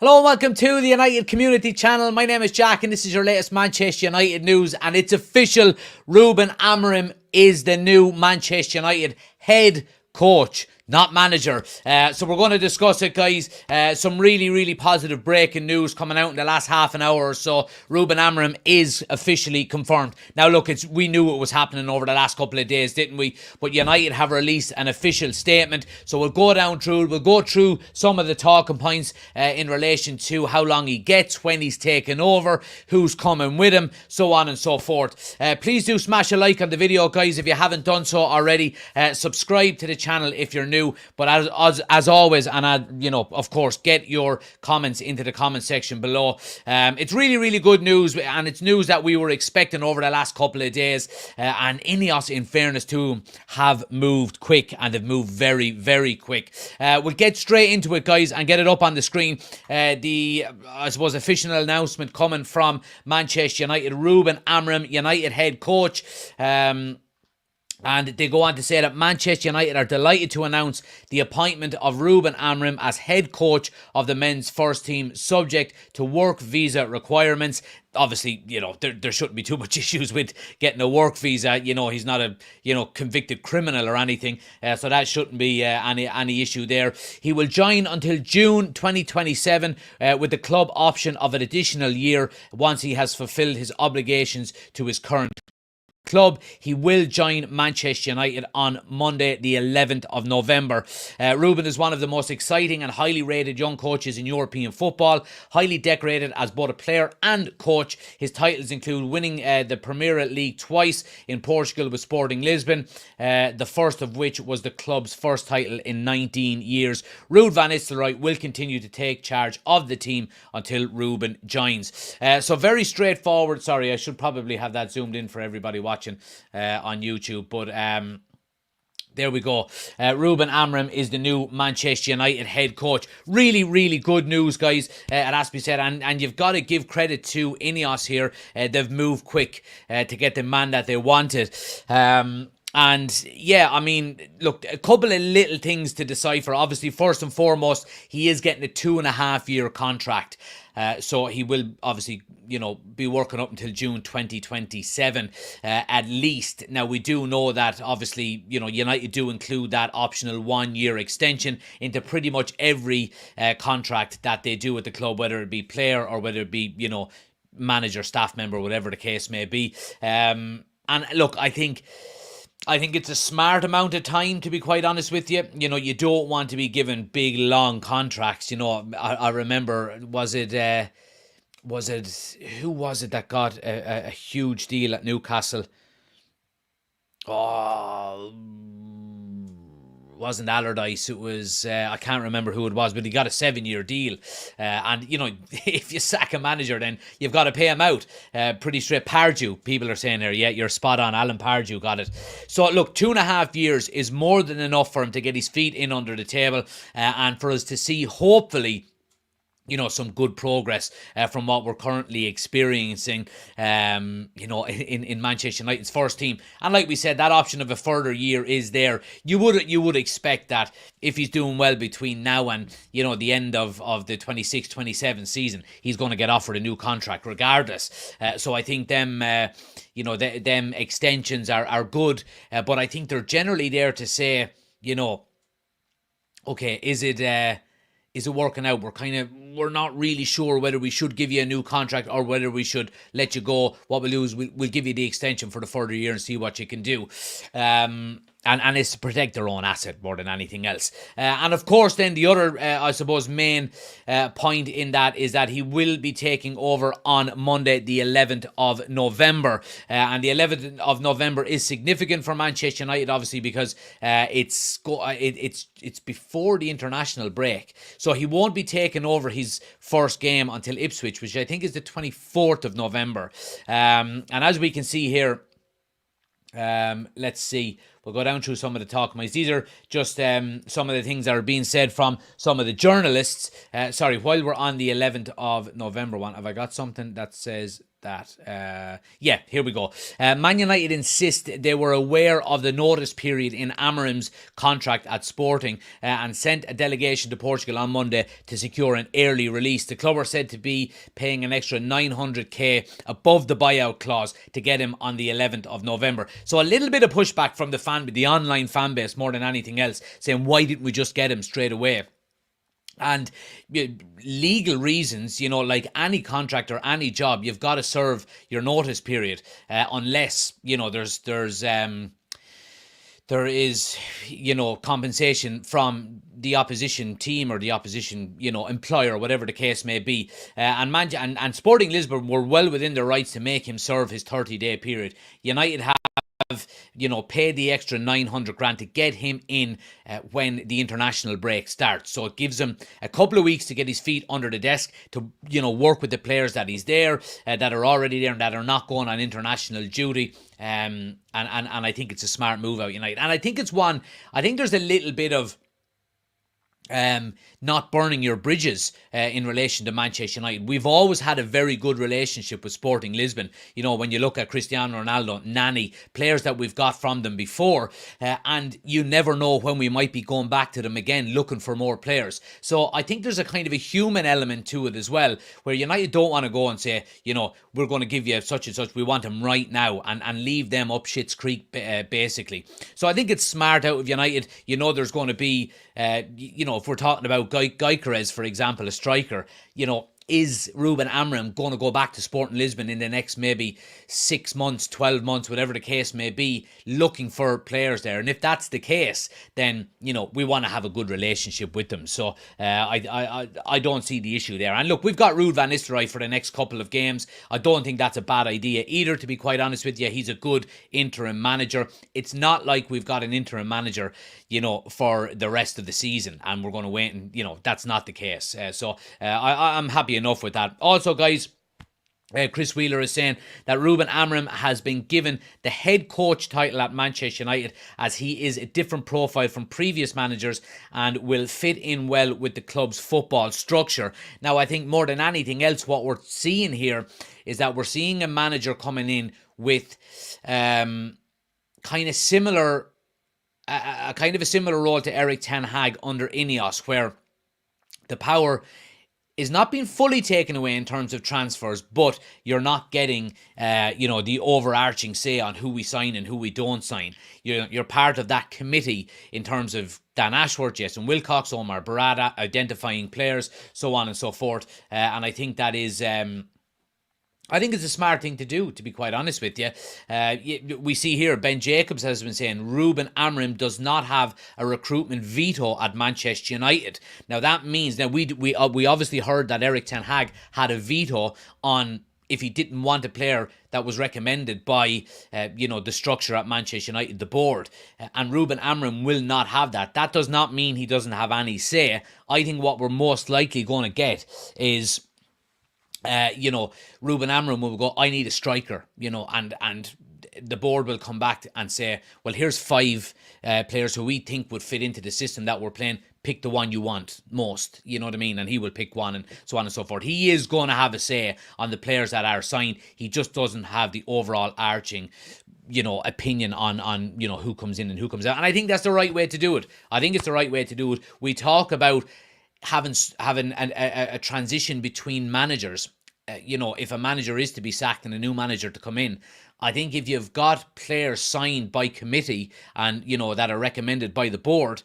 Hello and welcome to the United Community Channel. My name is Jack and this is your latest Manchester United news, and it's official. Ruben Amorim is the new Manchester United head coach, not manager. So we're going to discuss it, guys. Some really positive breaking news coming out in the last half an hour or so. Ruben Amorim is officially confirmed. Now look, we knew it was happening over the last couple of days, didn't we? But United have released an official statement. So we'll go down through, we'll go through some of the talking points in relation to how long he gets, when he's taken over, who's coming with him, so on and so forth. Please do smash a like on the video, guys, if you haven't done so already. Subscribe to the channel if you're new. But as always, and of course, get your comments into the comment section below. It's really good news, and it's news that we were expecting over the last couple of days. And Ineos, in fairness to them, have moved quick, and they've moved very quick. We'll get straight into it, guys, and get it up on the screen. I suppose, official announcement coming from Manchester United. Ruben Amorim, United head coach. And they go on to say that Manchester United are delighted to announce the appointment of Ruben Amorim as head coach of the men's first team, subject to work visa requirements. Obviously, there shouldn't be too much issues with getting a work visa. He's not a, convicted criminal or anything. So that shouldn't be any issue there. He will join until June 2027 with the club option of an additional year once he has fulfilled his obligations to his current club. He will join Manchester United on Monday, the 11th of November. Ruben is one of the most exciting and highly rated young coaches in European football, highly decorated as both a player and coach. His titles include winning the Premier League twice in Portugal with Sporting Lisbon, the first of which was the club's first title in 19 years. Ruud van Nistelrooy will continue to take charge of the team until Ruben joins. So very straightforward. Sorry, I should probably have that zoomed in for everybody watching on YouTube, but there we go. Ruben Amorim is the new Manchester United head coach. Really good news, guys. It has to be said, and you've got to give credit to Ineos here. They've moved quick to get the man that they wanted. And yeah, I mean, look, a couple of little things to decipher. Obviously, first and foremost, he is getting a 2.5-year contract. So he will obviously, be working up until June 2027 at least. Now, we do know that obviously, United do include that optional 1-year extension into pretty much every contract that they do at the club, whether it be player or whether it be, manager, staff member, whatever the case may be. And look, I think it's a smart amount of time, to be quite honest with you. You don't want to be given big, long contracts. I remember, who was it that got a huge deal at Newcastle? Oh, wasn't Allardyce. It was, I can't remember who it was, but he got a 7-year deal. And, if you sack a manager, then you've got to pay him out. Pretty straight. Pardew, people are saying here. Yeah, you're spot on. Alan Pardew got it. So, look, 2.5 years is more than enough for him to get his feet in under the table and for us to see, hopefully, some good progress from what we're currently experiencing, in Manchester United's first team. And like we said, that option of a further year is there. You would expect that if he's doing well between now and, the end of the 26-27 season, he's going to get offered a new contract regardless. So I think them extensions are good, but I think they're generally there to say, okay, is it working out? We're not really sure whether we should give you a new contract or whether we should let you go. What we'll do is we'll give you the extension for the further year and see what you can do. And it's to protect their own asset more than anything else. And of course, then the other, I suppose, main point in that is that he will be taking over on Monday, the 11th of November. And the 11th of November is significant for Manchester United, obviously, because it's before the international break. So he won't be taking over his first game until Ipswich, which I think is the 24th of November. And as we can see here, let's see. We'll go down through some of the talking points. These are just some of the things that are being said from some of the journalists. While we're on the 11th of November one, have I got something that says that? Yeah, here we go. Man United insist they were aware of the notice period in Amorim's contract at Sporting and sent a delegation to Portugal on Monday to secure an early release. The club are said to be paying an extra 900k above the buyout clause to get him on the 11th of November. So a little bit of pushback from the online fan base more than anything else, saying why didn't we just get him straight away? And legal reasons, like any contract or any job, you've got to serve your notice period unless, there is, compensation from the opposition team or the opposition, employer, whatever the case may be. And Sporting Lisbon were well within their rights to make him serve his 30-day period. United have paid the extra 900 grand to get him in when the international break starts. So it gives him a couple of weeks to get his feet under the desk, to work with the players that he's there, that are already there and that are not going on international duty. And I think it's a smart move out United. And I think there's a little bit of not burning your bridges in relation to Manchester United. We've always had a very good relationship with Sporting Lisbon. When you look at Cristiano Ronaldo, Nani, players that we've got from them before, and you never know when we might be going back to them again looking for more players. So I think there's a kind of a human element to it as well, where United don't want to go and say, we're going to give you such and such, we want him right now, and leave them up shit's creek, basically. So I think it's smart out of United. There's going to be, if we're talking about Gyökeres, for example, a striker, is Ruben Amorim going to go back to Sporting Lisbon in the next maybe 6 months, 12 months, whatever the case may be, looking for players there? And if that's the case, then, we want to have a good relationship with them. So I don't see the issue there. And look, we've got Ruud van Nistelrooy for the next couple of games. I don't think that's a bad idea either, to be quite honest with you. He's a good interim manager. It's not like we've got an interim manager, for the rest of the season and we're going to wait, and, that's not the case. I'm happy enough with that. Also, guys, Chris Wheeler is saying that Ruben Amorim has been given the head coach title at Manchester United as he is a different profile from previous managers and will fit in well with the club's football structure. Now, I think more than anything else, what we're seeing here is that we're seeing a manager coming in with kind of a similar role to Erik ten Hag under Ineos, where the power is not being fully taken away in terms of transfers, but you're not getting, the overarching say on who we sign and who we don't sign. You're part of that committee in terms of Dan Ashworth, Jason Wilcox, Omar Barada, identifying players, so on and so forth. And I think that is... I think it's a smart thing to do, to be quite honest with you. We see here, Ben Jacobs has been saying Ruben Amorim does not have a recruitment veto at Manchester United. Now, that means that we obviously heard that Erik ten Hag had a veto on if he didn't want a player that was recommended by, the structure at Manchester United, the board. And Ruben Amorim will not have that. That does not mean he doesn't have any say. I think what we're most likely going to get is... Ruben Amorim will go, I need a striker, and the board will come back and say, well, here's 5 players who we think would fit into the system that we're playing. Pick the one you want most, you know what I mean? And he will pick one, and so on and so forth. He is going to have a say on the players that are signed. He just doesn't have the overall arching, opinion on who comes in and who comes out. And I think that's the right way to do it. I think it's the right way to do it. We talk about having a transition between managers. If a manager is to be sacked and a new manager to come in, I think if you've got players signed by committee and, that are recommended by the board,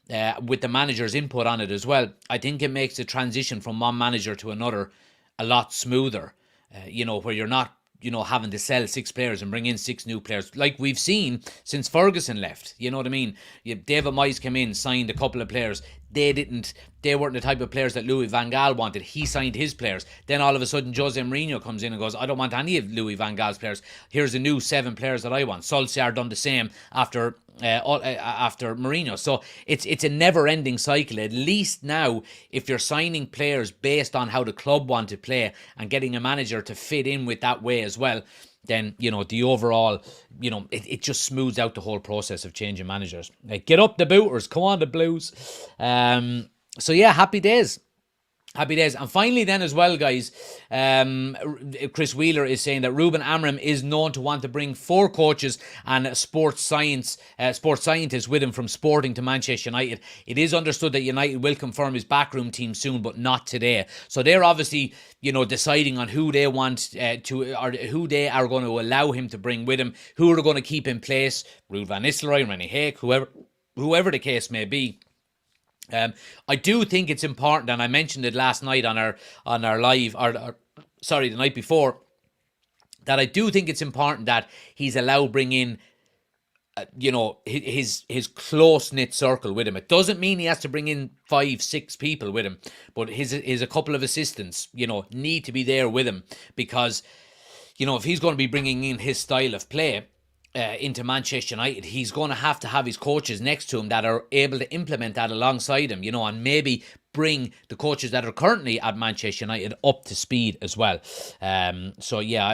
with the manager's input on it as well, I think it makes the transition from one manager to another a lot smoother, where you're not, having to sell 6 players and bring in 6 new players like we've seen since Ferguson left. You know what I mean? David Moyes came in, signed a couple of players. They weren't the type of players that Louis van Gaal wanted. He signed his players. Then all of a sudden, Jose Mourinho comes in and goes, I don't want any of Louis van Gaal's players. Here's the new 7 players that I want. Solskjaer done the same after Mourinho. So it's a never-ending cycle. At least now, if you're signing players based on how the club want to play and getting a manager to fit in with that way as well, then, the overall, it just smooths out the whole process of changing managers. Like, get up the booters, come on the Blues. So yeah, happy days. Happy days. And finally then as well, guys, Chris Wheeler is saying that Ruben Amorim is known to want to bring 4 coaches and a sports scientists with him from Sporting to Manchester United. It is understood that United will confirm his backroom team soon, but not today. So they're obviously, deciding on who they want or who they are going to allow him to bring with him, who are going to keep in place, Ruud van Nistelrooy, Rennie Hake, whoever the case may be. I do think it's important, and I mentioned it last night on our live, or sorry, the night before, that I do think it's important that he's allowed bring in, his close-knit circle with him. It doesn't mean he has to bring in 5-6 people with him, but his a couple of assistants, need to be there with him, because, if he's going to be bringing in his style of play into Manchester United, he's going to have his coaches next to him that are able to implement that alongside him, and maybe bring the coaches that are currently at Manchester United up to speed as well. So yeah,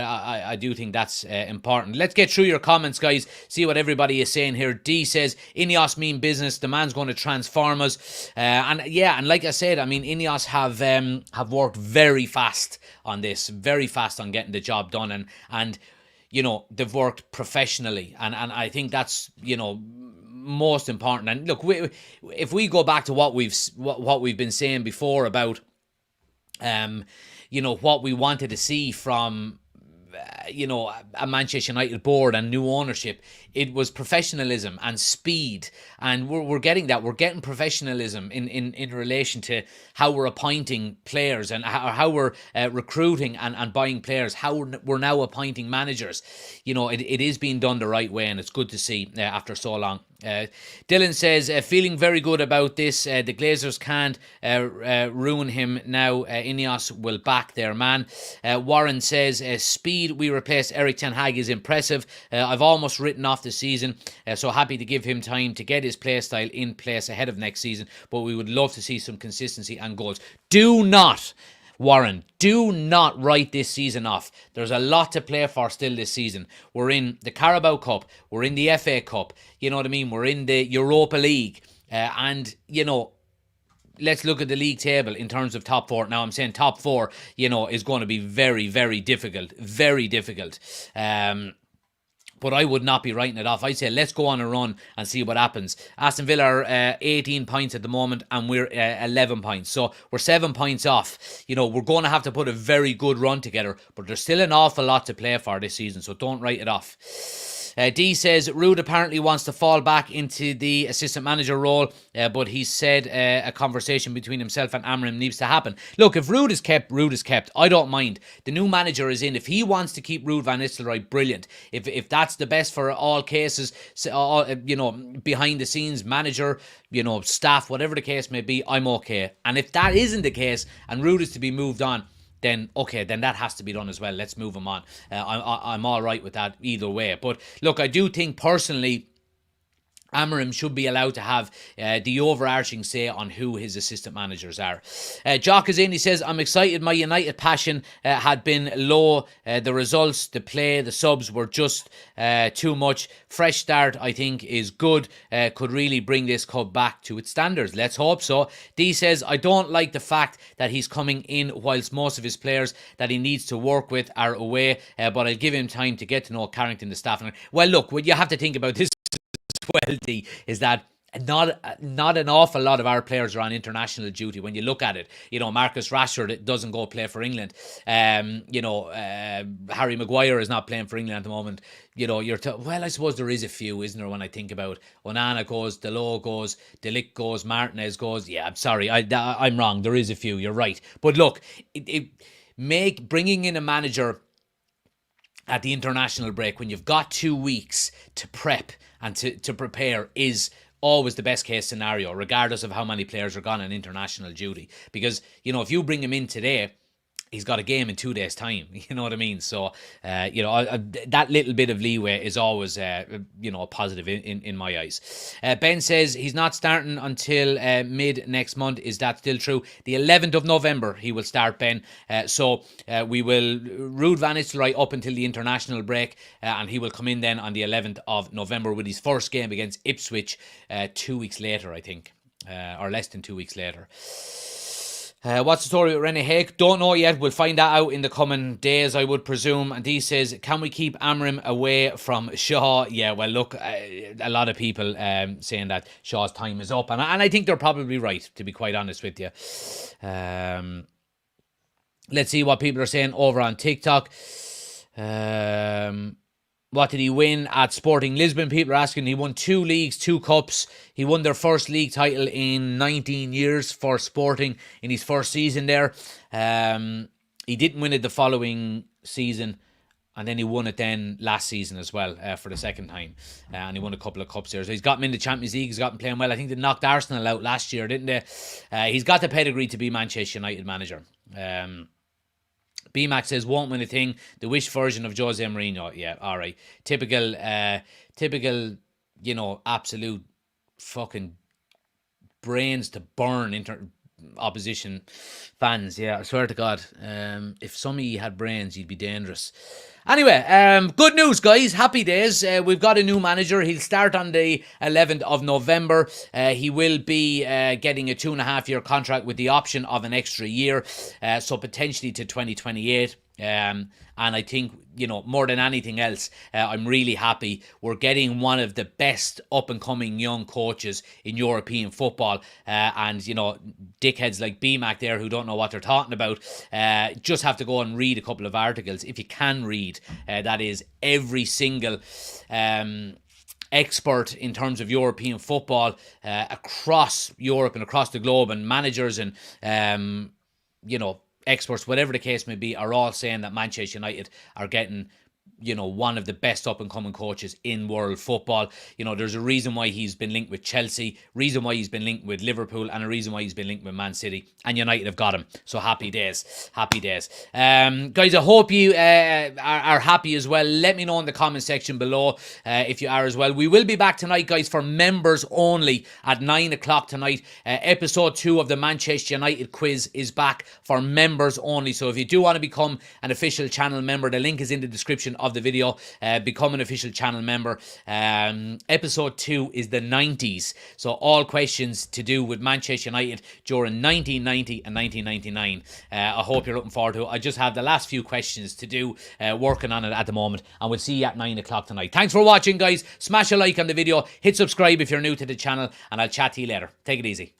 I do think that's important. Let's get through your comments, guys. See what everybody is saying here. D says, Ineos mean business. The man's going to transform us. And like I said, I mean, Ineos have worked very fast on this, very fast on getting the job done, and they've worked professionally, and I think that's, most important. And look, if we go back to what we've been saying before about, what we wanted to see from, a Manchester United board and new ownership, it was professionalism and speed, and we're getting that. We're getting professionalism in relation to how we're appointing players and how we're recruiting and buying players, how we're now appointing managers. It is being done the right way, and it's good to see after so long. Dylan says, feeling very good about this. The Glazers can't ruin him now. Ineos will back their man. Warren says, speed, we replace Eric Ten Hag is impressive. I've almost written off the season, so happy to give him time to get his play style in place ahead of next season, but we would love to see some consistency and goals. Warren, do not write this season off. There's a lot to play for still this season. We're in the Carabao Cup. We're in the FA Cup. You know what I mean? We're in the Europa League. And, let's look at the league table in terms of top 4. Now, I'm saying top 4, is going to be very, very difficult. Very difficult. But I would not be writing it off. I'd say let's go on a run and see what happens. Aston Villa are 18 points at the moment, and we're 11 points. So we're 7 points off. We're going to have to put a very good run together, but there's still an awful lot to play for this season, so don't write it off. D says, Ruud apparently wants to fall back into the assistant manager role, but he said a conversation between himself and Amorim needs to happen. Look, if Ruud is kept, Ruud is kept. I don't mind. The new manager is in. If he wants to keep Ruud van Nistelrooy, brilliant. If that's the best for all cases, behind the scenes, manager, staff, whatever the case may be, I'm okay. And if that isn't the case and Ruud is to be moved on, then that has to be done as well. Let's move him on. I'm all right with that either way. But look, I do think personally, Amorim should be allowed to have the overarching say on who his assistant managers are. Jock is in. He says, I'm excited. My United passion had been low. The results, the play, the subs were just too much. Fresh start, I think, is good. Could really bring this club back to its standards. Let's hope so. D says, I don't like the fact that he's coming in whilst most of his players that he needs to work with are away, but I'll give him time to get to know Carrington, the staff. Well, look, what you have to think about this as well, D, is that not an awful lot of our players are on international duty when you look at it. Marcus Rashford doesn't go play for England. Harry Maguire is not playing for England at the moment. Well, I suppose there is a few, isn't there, when I think about Onana goes, Dalot goes, De Ligt goes, Martinez goes. Yeah, I'm sorry, I'm wrong. There is a few, you're right. But look, bringing in a manager at the international break when you've got 2 weeks to prep and to prepare is always the best case scenario, regardless of how many players are gone on international duty. Because, if you bring him in today, he's got a game in 2 days' time. You know what I mean? So, that little bit of leeway is always, a positive in my eyes. Ben says he's not starting until mid next month. Is that still true? The 11th of November he will start, Ben. So we will Ruud van Nistelrooy up until the international break, and he will come in then on the 11th of November with his first game against Ipswich 2 weeks later, I think, or less than 2 weeks later. What's the story with Rene Hake? Don't know yet. We'll find that out in the coming days, I would presume. And he says, can we keep Amorim away from Shaw? Yeah, well, look, a lot of people saying that Shaw's time is up. And I think they're probably right, to be quite honest with you. Let's see what people are saying over on TikTok. What did he win at Sporting Lisbon? People are asking. He won 2 leagues, 2 cups. He won their first league title in 19 years for Sporting in his first season there. He didn't win it the following season, and then he won it then last season as well for the second time. And he won a couple of cups there. So he's got him in the Champions League. He's got him playing well. I think they knocked Arsenal out last year, didn't they? He's got the pedigree to be Manchester United manager. BMAC says, won't win a thing. The wish version of Jose Mourinho. Yeah, all right. Typical, absolute fucking brains to burn opposition fans. Yeah, I swear to God. If some of you had brains, you'd be dangerous. Anyway, good news, guys. Happy days. We've got a new manager. He'll start on the 11th of November. He will be getting a 2.5-year contract with the option of an extra year, so potentially to 2028. And I think, more than anything else, I'm really happy we're getting one of the best up-and-coming young coaches in European football. And, dickheads like BMAC there who don't know what they're talking about, just have to go and read a couple of articles. If you can read, that is every single expert in terms of European football across Europe and across the globe, and managers and, experts, whatever the case may be, are all saying that Manchester United are getting, one of the best up-and-coming coaches in world football. There's a reason why he's been linked with Chelsea, reason why he's been linked with Liverpool, and a reason why he's been linked with Man City. And United have got him. So happy days. Happy days. Guys, I hope you are happy as well. Let me know in the comment section below if you are as well. We will be back tonight, guys, for members only at 9 o'clock tonight. Episode 2 of the Manchester United quiz is back for members only. So if you do want to become an official channel member, the link is in the description of the video. Become an official channel member. Episode 2 is the 90s, so all questions to do with Manchester United during 1990 and 1999. I hope you're looking forward to it. I just have the last few questions to do, working on it at the moment, and we'll see you at 9 o'clock tonight. Thanks for watching, guys. Smash a like on the video, hit subscribe if you're new to the channel, and I'll chat to you later. Take it easy.